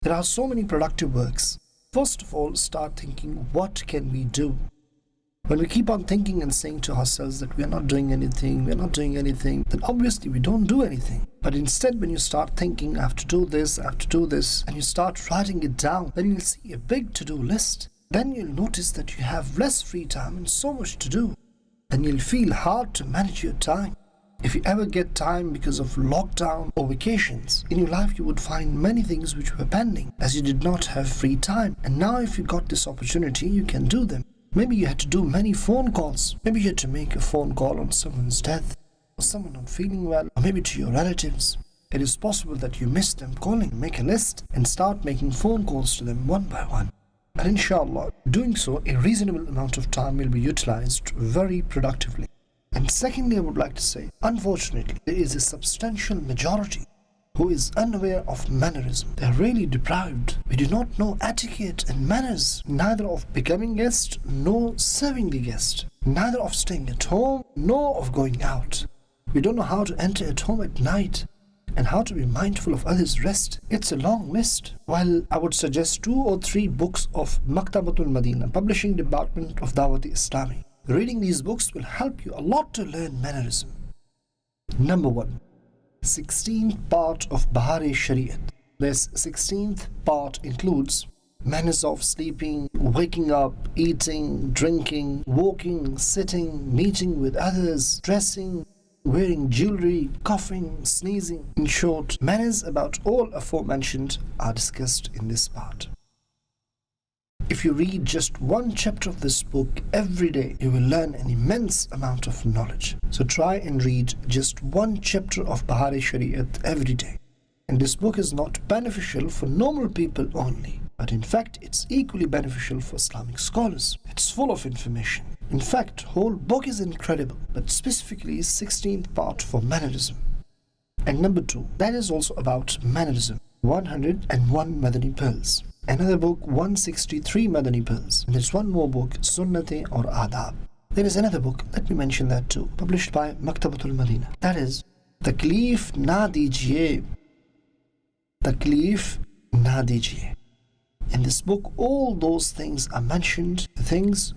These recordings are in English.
There are so many productive works. First of all, start thinking, what can we do? When we keep on thinking and saying to ourselves that we are not doing anything, then obviously we don't do anything. But instead, when you start thinking, I have to do this, and you start writing it down, then you'll see a big to-do list. Then you'll notice that you have less free time and so much to do. Then you'll feel hard to manage your time. If you ever get time because of lockdown or vacations, in your life you would find many things which were pending as you did not have free time. And now if you got this opportunity, you can do them. Maybe you had to do many phone calls. Maybe you had to make a phone call on someone's death, or someone not feeling well, or maybe to your relatives. It is possible that you missed them calling. Make a list and start making phone calls to them one by one. And inshallah, doing so, a reasonable amount of time will be utilized very productively. And secondly, I would like to say, unfortunately, there is a substantial majority who is unaware of mannerism. They are really deprived. We do not know etiquette and manners, neither of becoming guest nor serving the guest, neither of staying at home nor of going out. We don't know how to enter at home at night and how to be mindful of others' rest. It's a long list. While I would suggest 2 or 3 books of Maktabatul Madina, publishing department of Dawateislami. Reading these books will help you a lot to learn mannerism. Number 1. 16th part of Bahari Shariat. This 16th part includes manners of sleeping, waking up, eating, drinking, walking, sitting, meeting with others, dressing, wearing jewelry, coughing, sneezing. In short, manners about all aforementioned are discussed in this part. If you read just one chapter of this book every day, you will learn an immense amount of knowledge. So try and read just one chapter of Bahari Shariat every day. And this book is not beneficial for normal people only, but in fact it's equally beneficial for Islamic scholars. It's full of information. In fact, whole book is incredible, but specifically 16th part for mannerism. And number 2, that is also about mannerism. 101 Madani Pearls. Another book, 163 Madani Pearls. And there's one more book, Sunnah or Adab. There is another book, let me mention that too, published by Maktabatul Madina. That is Taklif Na Dijiye. Taklif Na Dijiye. In this book, all those things are mentioned, the things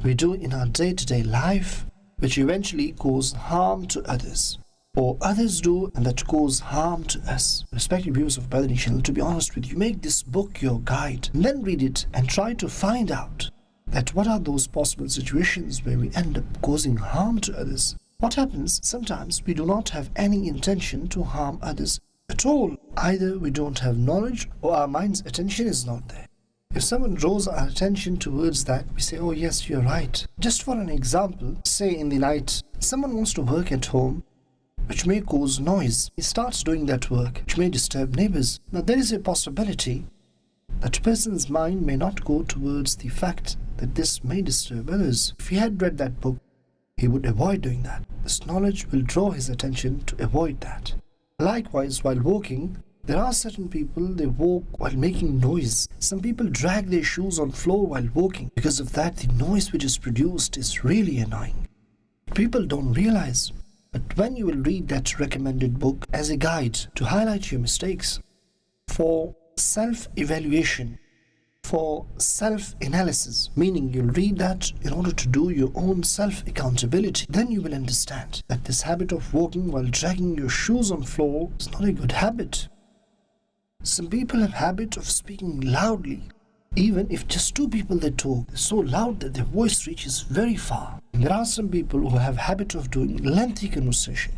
we do in our day-to-day life, which eventually cause harm to others, or others do and that cause harm to us. Respected viewers of Madani Channel, to be honest with you, make this book your guide, and then read it and try to find out that what are those possible situations where we end up causing harm to others. What happens? Sometimes we do not have any intention to harm others at all. Either we don't have knowledge or our mind's attention is not there. If someone draws our attention towards that, we say, oh yes, you're right. Just for an example, say in the night, someone wants to work at home, which may cause noise. He starts doing that work, which may disturb neighbors. Now there is a possibility that a person's mind may not go towards the fact that this may disturb others. If he had read that book, he would avoid doing that. This knowledge will draw his attention to avoid that. Likewise, while walking, there are certain people, they walk while making noise. Some people drag their shoes on floor while walking. Because of that, the noise which is produced is really annoying. People don't realize. But when you will read that recommended book as a guide to highlight your mistakes, for self-evaluation, for self-analysis, meaning you'll read that in order to do your own self-accountability, then you will understand that this habit of walking while dragging your shoes on floor is not a good habit. Some people have habit of speaking loudly. Even if just 2 people they talk, they're so loud that their voice reaches very far. And there are some people who have habit of doing lengthy conversation.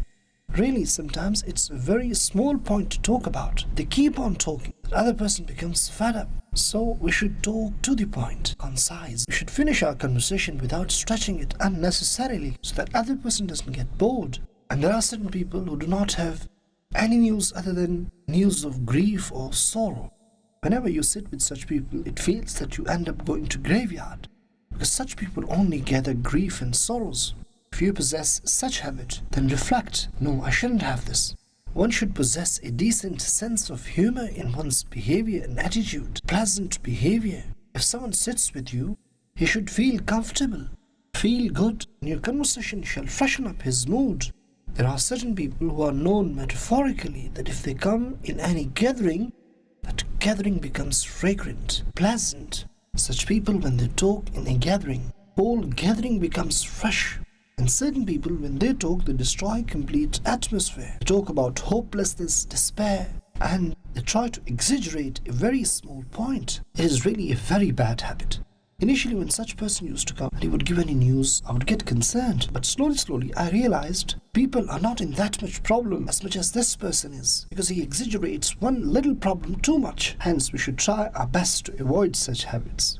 Really, sometimes it's a very small point to talk about. They keep on talking. The other person becomes fed up. So we should talk to the point, concise. We should finish our conversation without stretching it unnecessarily so that other person doesn't get bored. And there are certain people who do not have any news other than news of grief or sorrow. Whenever you sit with such people, it feels that you end up going to graveyard, because such people only gather grief and sorrows. If you possess such habit, then reflect, no, I shouldn't have this. One should possess a decent sense of humor in one's behavior and attitude, pleasant behavior. If someone sits with you, he should feel comfortable, feel good, and your conversation shall freshen up his mood. There are certain people who are known metaphorically that if they come in any gathering, that gathering becomes fragrant, pleasant. Such people, when they talk in a gathering, whole gathering becomes fresh. And certain people, when they talk, they destroy complete atmosphere. They talk about hopelessness, despair, and they try to exaggerate a very small point. It is really a very bad habit. Initially, when such person used to come and he would give any news, I would get concerned. But slowly, I realized people are not in that much problem as much as this person is, because he exaggerates one little problem too much. Hence, we should try our best to avoid such habits.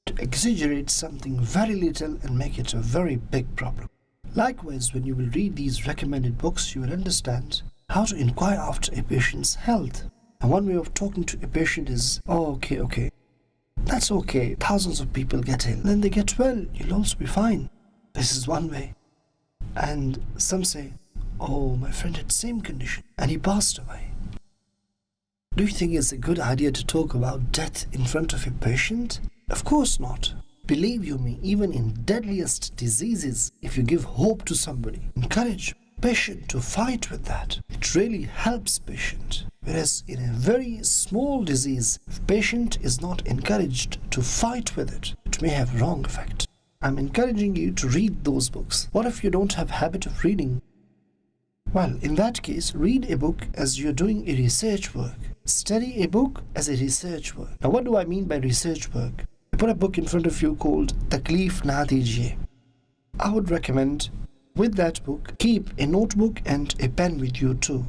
To exaggerate something very little and make it a very big problem. Likewise, when you will read these recommended books, you will understand how to inquire after a patient's health. And one way of talking to a patient is, oh, okay. That's okay. Thousands of people get ill. Then they get well. You'll also be fine. This is one way. And some say, oh, my friend had the same condition and he passed away. Do you think it's a good idea to talk about death in front of a patient? Of course not. Believe you me, even in deadliest diseases, if you give hope to somebody, encourage patient to fight with that. It really helps patient. Whereas in a very small disease, if patient is not encouraged to fight with it, it may have wrong effect. I'm encouraging you to read those books. What if you don't have habit of reading? Well, in that case, read a book as you're doing a research work. Study a book as a research work. Now, what do I mean by research work? I put a book in front of you called Taklif Na Dijiye. I would recommend with that book, keep a notebook and a pen with you too.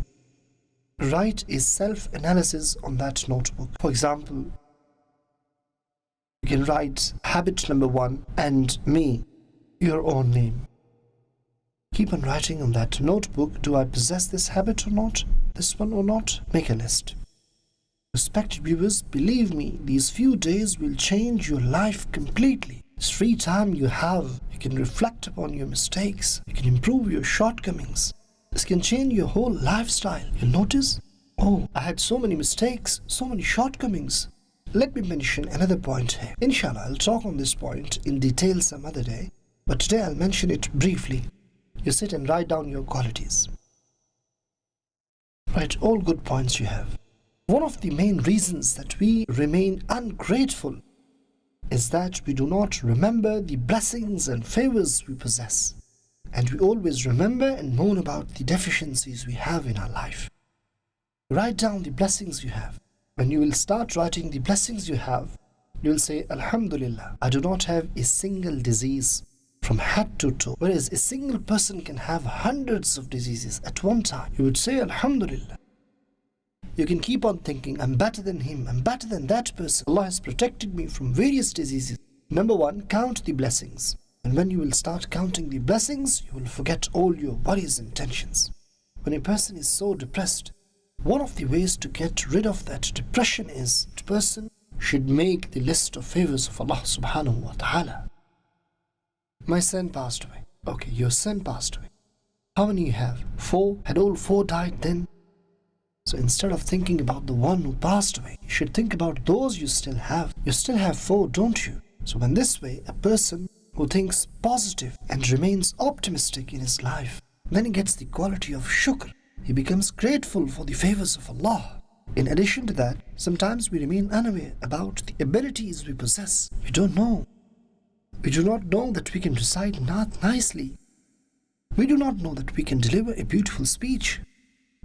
Write a self-analysis on that notebook. For example, you can write habit number 1 and me, your own name. Keep on writing on that notebook. Do I possess this habit or not? This one or not? Make a list. Respected viewers, believe me, these few days will change your life completely. This free time you have, you can reflect upon your mistakes. You can improve your shortcomings. This can change your whole lifestyle. You'll notice, oh, I had so many mistakes, so many shortcomings. Let me mention another point here. Inshallah, I'll talk on this point in detail some other day, but today I'll mention it briefly. You sit and write down your qualities. Write all good points you have. One of the main reasons that we remain ungrateful is that we do not remember the blessings and favors we possess. And we always remember and moan about the deficiencies we have in our life. Write down the blessings you have. When you will start writing the blessings you have, you will say, Alhamdulillah, I do not have a single disease from head to toe. Whereas a single person can have hundreds of diseases at one time. You would say, Alhamdulillah. You can keep on thinking, I'm better than him, I'm better than that person. Allah has protected me from various diseases. Number 1, count the blessings. And when you will start counting the blessings, you will forget all your worries and tensions. When a person is so depressed, one of the ways to get rid of that depression is the person should make the list of favors of Allah subhanahu wa ta'ala. My son passed away. Okay, your son passed away. How many you have? 4? Had all 4 died then? So instead of thinking about the one who passed away, you should think about those you still have. You still have 4, don't you? So in this way, a person who thinks positive and remains optimistic in his life, then he gets the quality of shukr. He becomes grateful for the favors of Allah. In addition to that, sometimes we remain unaware about the abilities we possess. We don't know. We do not know that we can recite Naat nicely. We do not know that we can deliver a beautiful speech.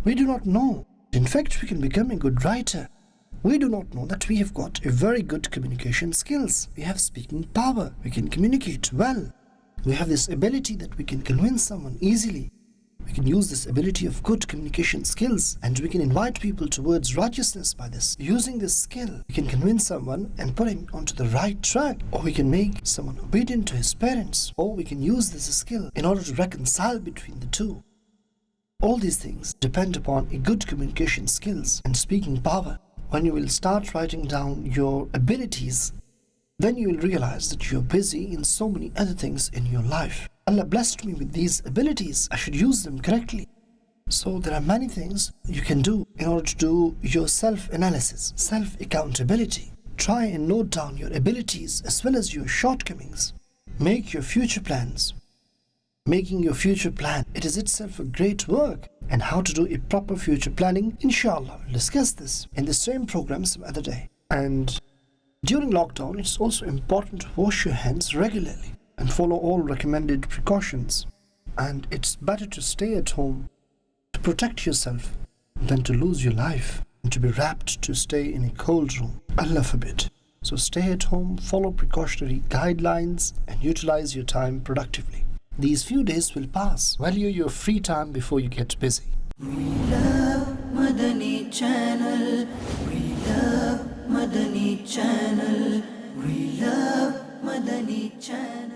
We do not know. In fact, we can become a good writer. We do not know that we have got a very good communication skills. We have speaking power. We can communicate well. We have this ability that we can convince someone easily. We can use this ability of good communication skills and we can invite people towards righteousness by this. Using this skill, we can convince someone and put him onto the right track. Or we can make someone obedient to his parents. Or we can use this skill in order to reconcile between the two. All these things depend upon a good communication skills and speaking power. When you will start writing down your abilities, then you will realize that you're busy in so many other things in your life. Allah blessed me with these abilities. I should use them correctly. So there are many things you can do in order to do your self-analysis, self-accountability. Try and note down your abilities as well as your shortcomings. Make your future plans. making your future plan. It is itself a great work. And how to do a proper future planning, inshallah, we'll discuss this in the same program some other day. And during lockdown, it's also important to wash your hands regularly and follow all recommended precautions. And it's better to stay at home to protect yourself than to lose your life and to be wrapped to stay in a cold room. Allah forbid. So stay at home, follow precautionary guidelines, and utilize your time productively. These few days will pass. Value your free time before you get busy. We love Madani Channel. We love Madani Channel. We love Madani Channel.